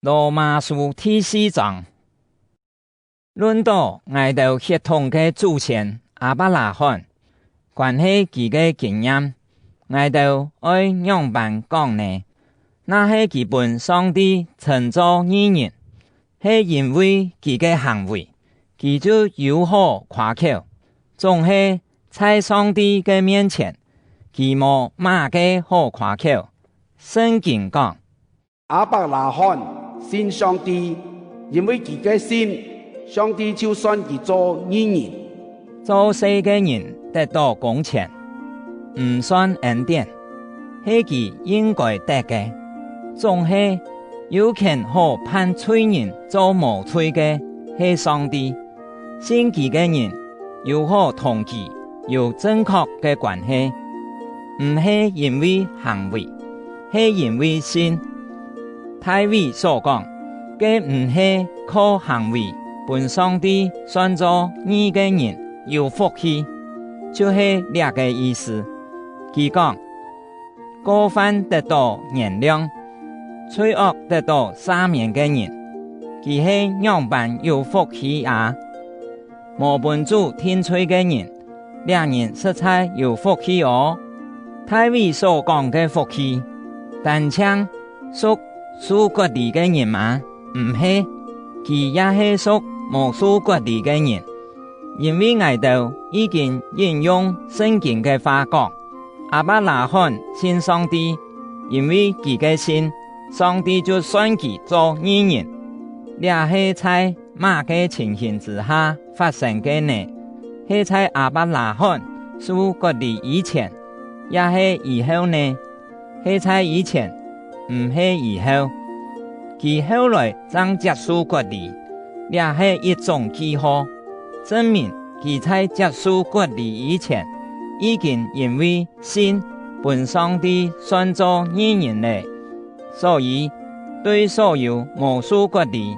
羅馬書第4章，論到我哋血統嘅祖先亞伯拉罕，關係佢嘅經驗，我哋愛樣板講呢？那係基本上帝稱作義人，係因為佢嘅行為，佢就有可誇口，總係在上帝嘅面前，佢冇乜嘅好誇口。聖經講，亞伯拉罕信上帝，因為佢嘅信，上帝就算佢做義人。做世嘅人得到工錢，唔算恩典，係佢應該得嘅。總係有權可判罪人做無罪嘅係上帝，信佢嘅人有可同佢有正確嘅關係，唔係因為行為，係因為信。大衛所講嘅唔係靠行為本上帝算作義嘅人有福氣，就係這個意思。佢講過犯得到原諒，罪惡得到赦免嘅人，佢係樣板有福氣啊！無本主天罪嘅人，兩人實在有福氣哦。大衛所講嘅福氣，但像屬屬割禮嘅人嘛，唔係，佢也係屬無屬割禮嘅人。因為我哋已經引用聖經嘅話講，亞伯拉罕信上帝，因為佢嘅信，上帝就算佢做義人。這係在乜嘅情形之下發生嘅呢？係在亞伯拉罕屬割禮以前，也係以後呢？係在以前，唔係以後。佢後來將接受割禮，這係一種記號，證明佢在接受割禮以前，已經因為信本上帝算作義人了。所以對所有無屬割禮，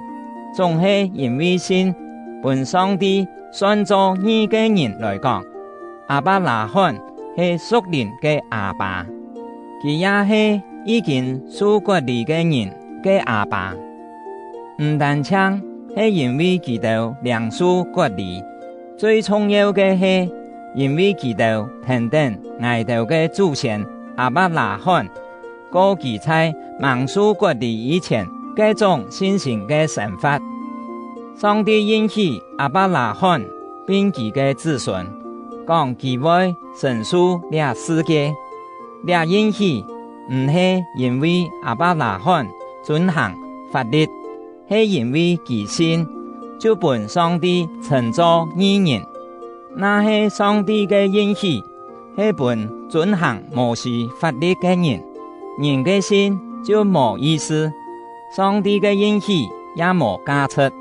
總係因為信本上帝算作義嘅人來講，亞伯拉罕係屬靈嘅阿爸，佢也係已經屬割禮嘅人嘅阿爸。唔單唱係因為佢哋兩屬割禮，最重要嘅係因為佢哋聽聽我哋嘅祖先亞伯拉罕，過佢在萬屬割禮以前嗰種信心嘅想法。上帝應許亞伯拉罕並佢嘅子孫，講佢會承受這世界。這應許唔係因為亞伯拉罕遵行法律，係因為佢信就本上帝稱作義人。那係上帝嘅應許，係本遵行摩西法律嘅人。人嘅信就冇意思，上帝嘅應許也冇價值。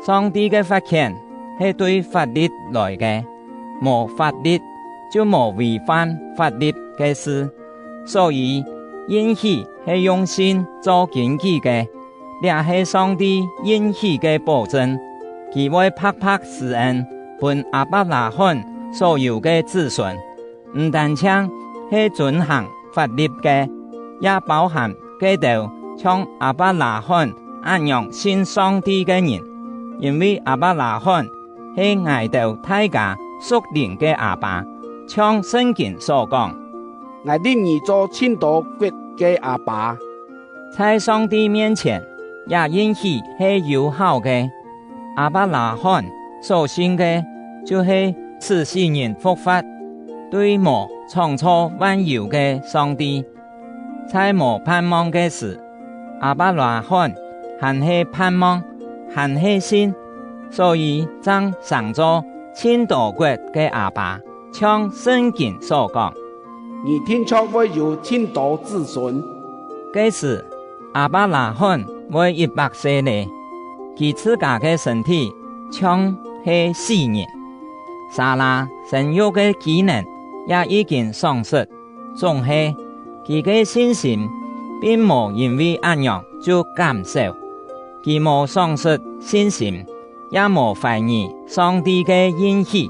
上帝嘅法權係對法律來嘅，冇法律就冇違反法律嘅事。所以應許係用信做根據嘅，這係上帝應許嘅保證。佢會拍拍施恩，本亞伯拉罕所有嘅子孫，唔單止係遵行法律嘅，也包含嗰度像亞伯拉罕一樣信上帝嘅人。因為亞伯拉罕係我哋大家屬靈嘅阿爸，像聖經所講，我哋兒做千多國嘅阿爸，在上帝面前也應許係友好嘅。亞伯拉罕所信嘅就係賜世人福法，對無創造萬有嘅上帝，在無盼望嘅時，亞伯拉罕還係盼望，還係信，所以將上咗千多國嘅阿爸，像聖經所講，你天朝會有千多子孫。嗰時亞伯拉罕會100歲咧，佢自家嘅身體像係4年，撒拉生育嘅機能也已經喪失，總係佢嘅信心並冇因為這樣就減少。佢冇喪失信心，也冇懷疑上帝嘅應許，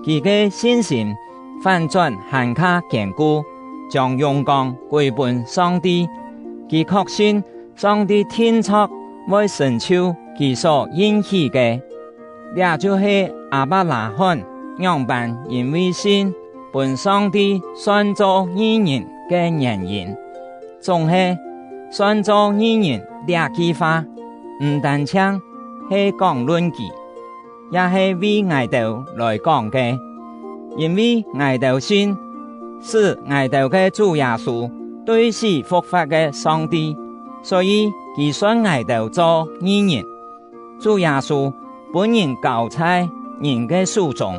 佢嘅信心反轉更加堅固，將榮光歸本上帝。佢確信上帝天策會成就其所應許嘅，也就是亞伯拉罕樣板因為信本上帝算作義人嘅原因，仲係算作義人這句話，唔單槍係講論據，也係為愛豆來講嘅，因為愛豆信是愛豆嘅主耶穌對死復活嘅上帝，所以佢算愛豆做義人。主耶穌本人交在人嘅手中，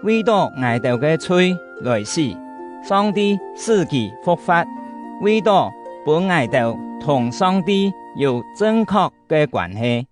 為到愛豆嘅罪來死，上帝使其復活，為到本愛豆同上帝有正確嘅關係。